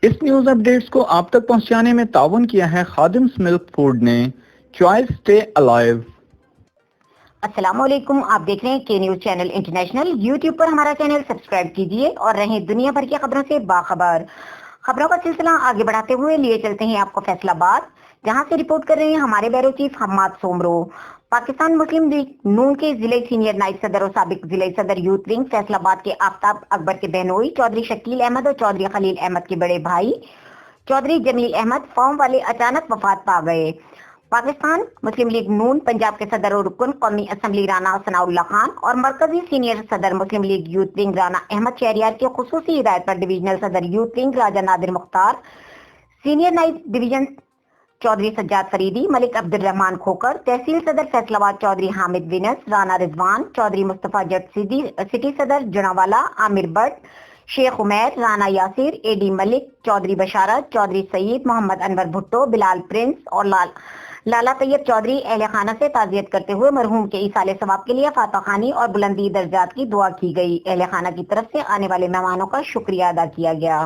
اس news updates کو آپ تک پہنچانے میں تعاون کیا ہے خادمز ملک فوڈ نے۔ Choice stay alive. السلام علیکم، آپ دیکھ رہے ہیں کے نیوز چینل انٹرنیشنل۔ یوٹیوب پر ہمارا چینل سبسکرائب کیجئے اور رہیں دنیا بھر کی خبروں سے باخبر۔ خبروں کا سلسلہ آگے بڑھاتے ہوئے لیے چلتے ہیں آپ کو فیصل آباد، جہاں سے رپورٹ کر رہے ہیں ہمارے بیورو چیف حماد سومرو۔ پاکستان مسلم لیگ نون کے ضلع سینئر نائب صدر اور سابق ضلع صدر یوتھ ونگ فیصل آباد کے آفتاب اکبر کے بہنوئی چودھری شکیل احمد اور چودھری خلیل احمد کے بڑے بھائی چودھری جمیل احمد فارم والے اچانک وفات پا گئے۔ پاکستان مسلم لیگ نون پنجاب کے صدر اور رکن قومی اسمبلی رانا ثناء اللہ خان اور مرکزی سینئر صدر مسلم لیگ یوتھ ونگ رانا احمد شہریار کے خصوصی ہدایت پر ڈویژنل صدر youth wing Raja Nadir Mukhtar, senior نائب ڈویژن چودھری سجاد فریدی، ملک عبد الرحمان کھوکر، تحصیل صدر فیصل آباد چودھری حامد وینس، رانا رضوان چودھری مصطفیٰ جٹ سٹی صدر جناوالا عامر بٹ، شیخ عمیر، رانا یاسر، اے ڈی ملک، چودھری بشارت، چودھری سعید، محمد انور بھٹو، بلال پرنس اور لالا طیب چودھری اہل خانہ سے تعزیت کرتے ہوئے مرحوم کے ایصال ثواب کے لیے فاتح خوانی اور بلندی درجات کی دعا کی گئی۔ اہل خانہ کی طرف سے آنے والے مہمانوں کا شکریہ ادا کیا گیا۔